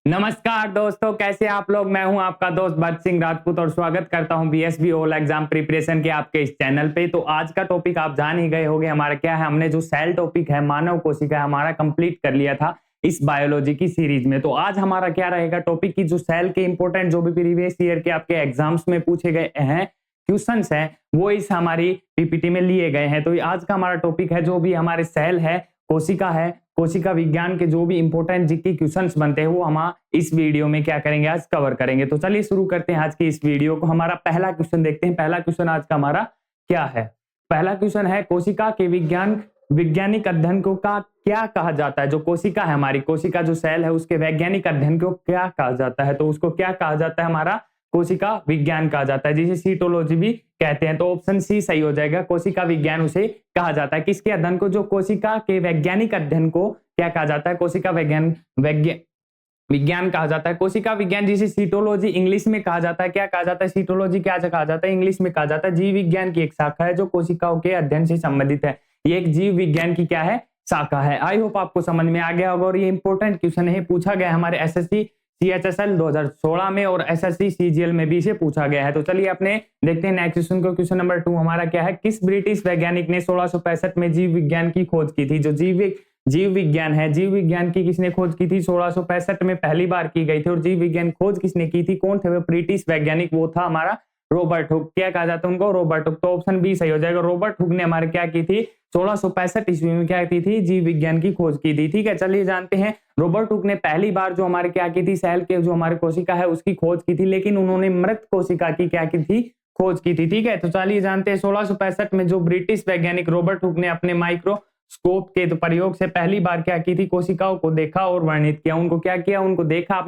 नमस्कार दोस्तों, कैसे आप लोग। मैं हूं आपका दोस्त भरत सिंह राजपूत और स्वागत करता हूं बीएसबी ऑल एग्जाम प्रिपरेशन के आपके इस चैनल पे। तो आज का टॉपिक आप जान ही गए होंगे हमारा क्या है। हमने जो सेल टॉपिक है मानव कोशिका हमारा कंप्लीट कर लिया था इस बायोलॉजी की सीरीज में। तो आज हमारा क्या रहेगा टॉपिक की जो सेल के इंपॉर्टेंट जो भी प्रीवियस ईयर के आपके एग्जाम्स में पूछे गए हैं क्वेश्चंस हैं वो इस हमारी पीपीटी में लिए गए हैं। तो आज का हमारा टॉपिक है जो भी हमारे सेल है, कोशिका है, कोशिका विज्ञान के जो भी इंपॉर्टेंट जीके क्वेश्चंस बनते हैं वो हम इस वीडियो में क्या करेंगे, आज कवर करेंगे। तो चलिए शुरू करते हैं आज की इस वीडियो को। हमारा पहला क्वेश्चन देखते हैं। पहला क्वेश्चन आज का हमारा क्या है। पहला क्वेश्चन है कोशिका के वैज्ञानिक अध्ययन को का क्या कहा जाता है। जो कोशिका है हमारी, कोशिका जो सेल है उसके वैज्ञानिक अध्ययन को क्या कहा जाता है। तो उसको क्या कहा जाता है, हमारा कोशिका विज्ञान कहा जाता है, जिसे सीटोलॉजी भी कहते हैं। तो ऑप्शन सी सही हो जाएगा, कोशिका विज्ञान उसे कहा जाता है। किसके अध्ययन को, जो कोशिका के वैज्ञानिक अध्ययन को क्या कहा जाता है, कोशिका विज्ञान कहा जाता है। कोशिका विज्ञान जिसे सीटोलॉजी इंग्लिश में कहा जाता है। क्या कहा जाता है, सीटोलॉजी क्या कहा जाता है, इंग्लिश में कहा जाता है। जीव विज्ञान की एक शाखा है जो कोशिकाओं के अध्ययन से संबंधित है। ये एक जीव विज्ञान की क्या है, शाखा है। आई होप आपको समझ में आ गया होगा। और ये इंपॉर्टेंट क्वेश्चन है, पूछा गया हमारे एसएससी CHSL 2016 में और SSC CGL में भी इसे पूछा गया है। तो चलिए अपने देखते हैं नेक्स्ट क्वेश्चन को। क्वेश्चन नंबर 2 हमारा क्या है, किस ब्रिटिश वैज्ञानिक ने 1665 में जीव विज्ञान की खोज की थी। जो जीव विज्ञान है, जीव विज्ञान की किसने खोज की थी, 1665 में पहली बार की गई थी। और जीव विज्ञान खोज किसने की थी, कौन थे वो ब्रिटिश वैज्ञानिक, वो था हमारा रॉबर्ट हुक। क्या कहा जाता है उनको, रॉबर्ट हुक। तो ऑप्शन बी सही हो जाएगा। रॉबर्ट हुक ने हमारे क्या की थी, 1665 ईस्वी में क्या की थी, जीव विज्ञान की खोज की थी। ठीक है, चलिए जानते हैं। रॉबर्ट हुक ने पहली बार जो हमारे क्या की थी, सेल के जो हमारे कोशिका है उसकी खोज की थी, लेकिन उन्होंने मृत कोशिका की क्या की थी, खोज की थी। ठीक है, तो चलिए जानते हैं 1665 में जो ब्रिटिश वैज्ञानिक रॉबर्ट हुक ने अपने माइक्रोस्कोप के प्रयोग से पहली बार क्या की थी, कोशिकाओं को देखा और वर्णित किया। उनको क्या किया, उनको देखा,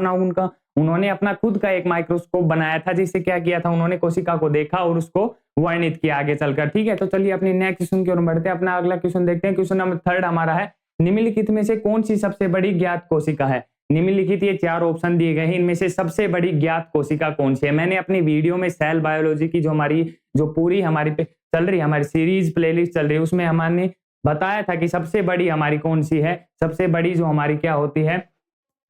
उन्होंने अपना खुद का एक माइक्रोस्कोप बनाया था, जिससे क्या किया था, उन्होंने कोशिका को देखा और उसको वर्णित किया आगे चलकर। ठीक है, तो चलिए अपने नेक्स्ट क्वेश्चन की ओर बढ़ते हैं। अपना अगला क्वेश्चन देखते हैं। क्वेश्चन नंबर 3 हमारा है, निम्नलिखित में से कौन सी सबसे बड़ी ज्ञात कोशिका है। निम्नलिखित ये 4 ऑप्शन दिए गए हैं, इनमें से सबसे बड़ी ज्ञात कोशिका कौन सी है। मैंने अपनी वीडियो में सेल बायोलॉजी की जो पूरी हमारी पे चल रही है, हमारी सीरीज प्लेलिस्ट चल रही है, उसमें हमने बताया था कि सबसे बड़ी हमारी कौन सी है, सबसे बड़ी जो हमारी क्या होती है,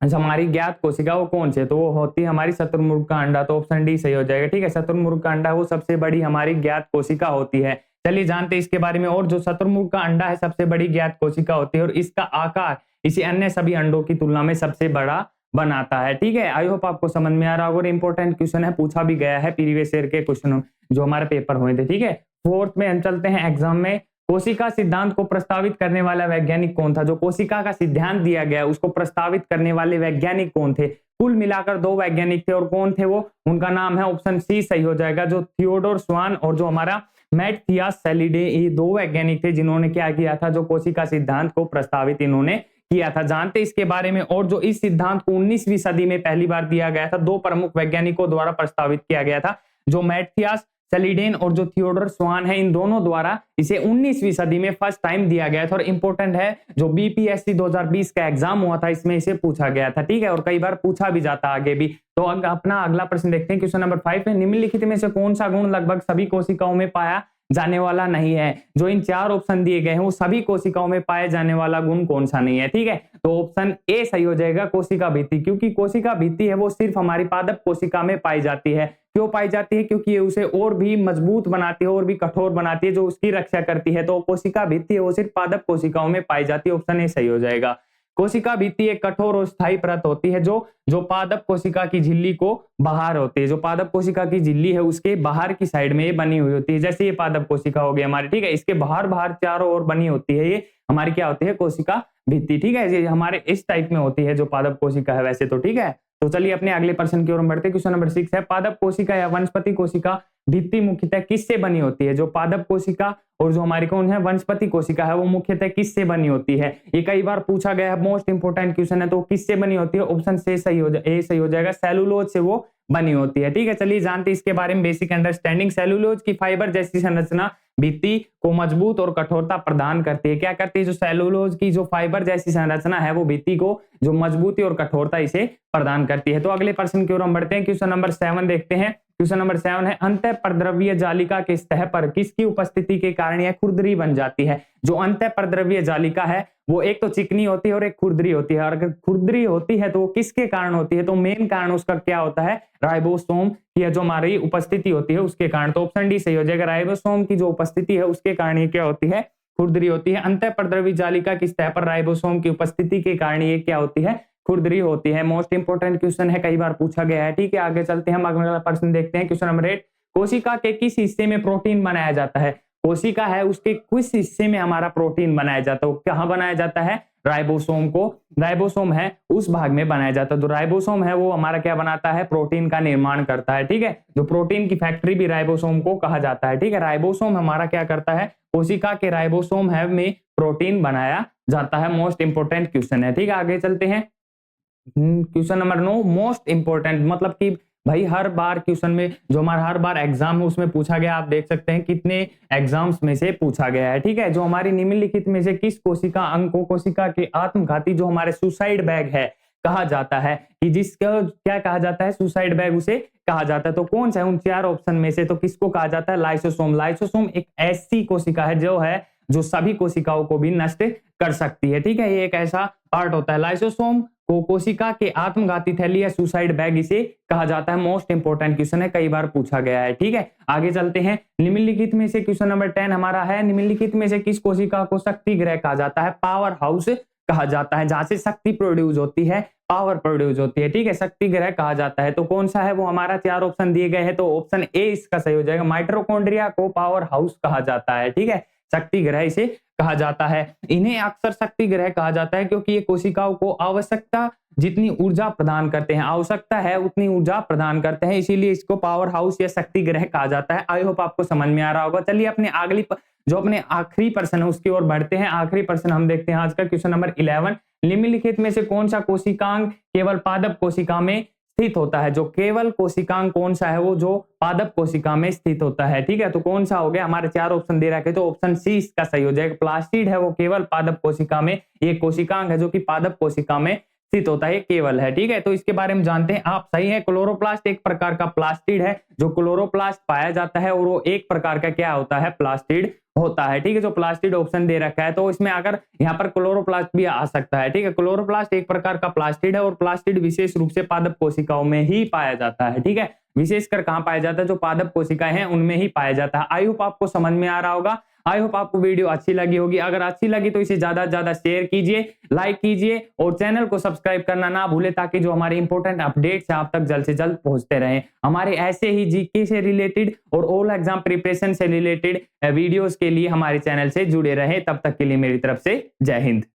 हमारी ज्ञात कोशिका वो कौन सी है। तो वो होती है हमारी शत्रुमुर्ग का अंडा। तो ऑप्शन डी सही हो जाएगा। ठीक है, शत्रुमुर्ग का अंडा वो सबसे बड़ी हमारी ज्ञात कोशिका होती है। चलिए जानते हैं इसके बारे में। और जो शत्रुमुर्ग का अंडा है सबसे बड़ी ज्ञात कोशिका होती है और इसका आकार इसे अन्य सभी अंडों की तुलना में सबसे बड़ा बनाता है। ठीक है, आई होप आपको समझ में आ रहा होगा। और इंपॉर्टेंट क्वेश्चन है, पूछा भी गया है प्रीवियस ईयर के क्वेश्चन जो हमारे पेपर हुए थे। ठीक है, 4th में हम चलते हैं एग्जाम में। कोशिका सिद्धांत को प्रस्तावित करने वाला वैज्ञानिक कौन था। जो कोशिका का सिद्धांत दिया गया उसको प्रस्तावित करने वाले वैज्ञानिक कौन थे। कुल मिलाकर 2 वैज्ञानिक थे। और कौन थे वो, उनका नाम है ऑप्शन सी सही हो जाएगा, जो थियोडोर स्वान और जो हमारा मैथियास सैलिडे, ये 2 वैज्ञानिक थे जिन्होंने क्या किया था, जो कोशिका सिद्धांत को प्रस्तावित इन्होंने किया था। जानते इसके बारे में। और जो इस सिद्धांत को 19वीं सदी में पहली बार दिया गया था, 2 प्रमुख वैज्ञानिकों द्वारा प्रस्तावित किया गया था, जो मैथियास सैलिडेन और जो थियोडोर स्वान है, इन दोनों द्वारा इसे 19वीं सदी में फर्स्ट टाइम दिया गया था। और इंपॉर्टेंट है, जो बीपीएससी 2020 का एग्जाम हुआ था इसमें इसे पूछा गया था। ठीक है, और कई बार पूछा भी जाता आगे भी। तो अपना अगला प्रश्न देखते हैं। क्वेश्चन नंबर 5 है, निम्नलिखित में से कौन सा गुण लगभग सभी कोशिकाओं में पाया जाने वाला नहीं है। जो इन 4 ऑप्शन दिए गए हैं वो सभी कोशिकाओं में पाए जाने वाला गुण कौन सा नहीं है। ठीक है, तो ऑप्शन ए सही हो जाएगा, कोशिका भित्ति। क्योंकि कोशिका भित्ति है वो सिर्फ हमारी पादप कोशिका में पाई जाती है। क्यों पाई जाती है, क्योंकि ये उसे और भी मजबूत बनाती है और भी कठोर बनाती है, जो उसकी रक्षा करती है। तो कोशिका भित्ति है वो सिर्फ पादप कोशिकाओं में पाई जाती है। ऑप्शन ए सही हो जाएगा। कोशिका भित्ति एक कठोर और स्थायी परत होती है जो पादप कोशिका की झिल्ली को बाहर होती है। जो पादप कोशिका की झिल्ली है उसके बाहर की साइड में ये बनी हुई होती है। जैसे ये पादप कोशिका हो गई हमारी, ठीक है, इसके बाहर चारों ओर बनी होती है, ये हमारी क्या होती है, कोशिका भित्ति। ठीक है, ये हमारे इस टाइप में होती है जो पादप कोशिका है वैसे तो। ठीक है, तो चलिए अपने अगले प्रश्न की ओर बढ़ते हैं। क्वेश्चन नंबर 6 है, पादप कोशिका या वनस्पति कोशिका भित्ति मुख्यतः किससे बनी होती है। जो पादप कोशिका और जो हमारी कौन है, वनस्पति कोशिका है, वो मुख्यतः किससे बनी होती है। ये कई बार पूछा गया है, मोस्ट इंपोर्टेंट क्वेश्चन है। तो किससे बनी होती है, ऑप्शन से सही हो जाएगा, सेलुलोज से वो बनी होती है। ठीक है, चलिए जानते हैं इसके बारे में बेसिक अंडरस्टैंडिंग। सेलुलोज की फाइबर जैसी संरचना भित्ति को मजबूत और कठोरता प्रदान करती है। क्या करती है, जो सेलुलोज की जो फाइबर जैसी संरचना है वो भित्ति को जो मजबूती और कठोरता इसे प्रदान करती है। तो अगले प्रश्न की ओर हम बढ़ते हैं। क्वेश्चन नंबर 7 देखते हैं। क्वेश्चन नंबर 7 है अंतःपरद्रव्य जालिका के सतह पर किसकी उपस्थिति के कारण यह खुरदरी बन जाती है। जो अंतःपरद्रव्य जालिका है वो एक तो चिकनी होती है और एक खुरदरी होती है, और अगर खुरदरी होती है तो वो किसके कारण होती है, तो मेन कारण उसका क्या होता है, राइबोसोम की जो हमारी उपस्थिति होती है उसके कारण। तो ऑप्शन डी सही हो जाएगा, राइबोसोम की जो उपस्थिति है उसके कारण ये क्या होती है, खुरदरी होती है। अंतःपरद्रव्य जालिका की सतह पर राइबोसोम की उपस्थिति के कारण ये क्या होती है, खुरदरी होती है। मोस्ट इंपोर्टेंट क्वेश्चन है, कई बार पूछा गया है। ठीक है, आगे चलते हैं, हम अगला प्रश्न देखते हैं। क्वेश्चन नंबर 8, कोशिका के किस हिस्से में प्रोटीन बनाया जाता है। कोशिका है उसके किस हिस्से में हमारा प्रोटीन बनाया जाता है, कहाँ बनाया जाता है, राइबोसोम को, राइबोसोम है उस भाग में बनाया जाता है। जो राइबोसोम है वो हमारा क्या बनाता है, प्रोटीन का निर्माण करता है। ठीक है, जो प्रोटीन की फैक्ट्री भी राइबोसोम को कहा जाता है। ठीक है, राइबोसोम हमारा क्या करता है, कोशिका के राइबोसोम है में प्रोटीन बनाया जाता है। मोस्ट इंपोर्टेंट क्वेश्चन है। ठीक है, आगे चलते हैं। क्वेश्चन नंबर 9 मोस्ट इंपोर्टेंट, मतलब कि भाई हर बार क्वेश्चन में जो हमारा हर बार एग्जाम है उसमें पूछा गया। आप देख सकते हैं कितने एग्जाम्स में से पूछा गया है। ठीक है, जो हमारी निम्नलिखित में से किस कोशिका अंग को कोशिका के आत्मघाती जो हमारे सुसाइड बैग है कहा जाता है, कि जिसका क्या कहा जाता है, सुसाइड बैग उसे कहा जाता है। तो कौन सा है उन चार ऑप्शन में से, तो किसको कहा जाता है, लाइसोसोम। लाइसोसोम एक ऐसी कोशिका है जो सभी कोशिकाओं को भी नष्ट कर सकती है। ठीक है, ये एक ऐसा पार्ट होता है। लाइसोसोम को कोशिका के आत्मघाती थैली या सुसाइड बैग इसे कहा जाता है। मोस्ट इंपोर्टेंट क्वेश्चन है, कई बार पूछा गया है। ठीक है, आगे चलते हैं। निम्नलिखित में से क्वेश्चन नंबर 10 हमारा है, निम्नलिखित में से किस कोशिका को शक्ति गृह कहा जाता है, पावर हाउस कहा जाता है, जहां से शक्ति प्रोड्यूस होती है, पावर प्रोड्यूस होती है। ठीक है, शक्ति गृह कहा जाता है। तो कौन सा है वो, हमारा चार ऑप्शन दिए गए हैं, तो ऑप्शन ए इसका सही हो जाएगा। माइटोकॉन्ड्रिया को पावर हाउस कहा जाता है। ठीक है, शक्ति गृह इसे कहा जाता है। इन्हें अक्सर शक्ति गृह कहा जाता है क्योंकि ये कोशिकाओं को आवश्यकता जितनी ऊर्जा प्रदान करते हैं, आवश्यकता है उतनी ऊर्जा प्रदान करते हैं, इसीलिए इसको पावर हाउस या शक्ति गृह कहा जाता है। आई होप आपको समझ में आ रहा होगा। चलिए अपने आखिरी प्रश्न है उसकी ओर बढ़ते हैं। आखिरी प्रश्न हम देखते हैं आज का, क्वेश्चन नंबर 11, निम्नलिखित में से कौन सा कोशिकांग केवल पादप कोशिका में स्थित होता है। जो केवल कोशिकांग कौन सा है वो जो पादप कोशिका में स्थित होता है। ठीक है, तो कौन सा हो गया, हमारे चार ऑप्शन दे रखे, तो ऑप्शन सी इसका सही हो जाएगा। प्लास्टिड है वो केवल पादप कोशिका में, ये कोशिकांग है जो कि पादप कोशिका में स्थित होता है, केवल है। ठीक है, तो इसके बारे में जानते हैं। आप सही है, क्लोरोप्लास्ट एक प्रकार का प्लास्टिड है, जो क्लोरोप्लास्ट पाया जाता है और वो एक प्रकार का क्या होता है, प्लास्टिड होता है। ठीक है, जो प्लास्टिड ऑप्शन दे रखा है, तो इसमें अगर यहाँ पर क्लोरोप्लास्ट भी आ सकता है। ठीक है, क्लोरोप्लास्ट एक प्रकार का प्लास्टिड है और प्लास्टिड विशेष रूप से पादप कोशिकाओं में ही पाया जाता है। ठीक है, विशेषकर कहाँ पाया जाता है, जो पादप कोशिकाएं हैं उनमें ही पाया जाता है। आई होप आपको समझ में आ रहा होगा। आई होप आपको वीडियो अच्छी लगी होगी। अगर अच्छी लगी तो इसे ज्यादा से ज्यादा शेयर कीजिए, लाइक कीजिए और चैनल को सब्सक्राइब करना ना भूले, ताकि जो हमारे इंपॉर्टेंट अपडेट्स हैं आप तक जल्द से जल्द पहुंचते रहें। हमारे ऐसे ही जीके से रिलेटेड और ऑल एग्जाम प्रिपरेशन से रिलेटेड वीडियोस के लिए हमारे चैनल से जुड़े रहें। तब तक के लिए मेरी तरफ से जय हिंद।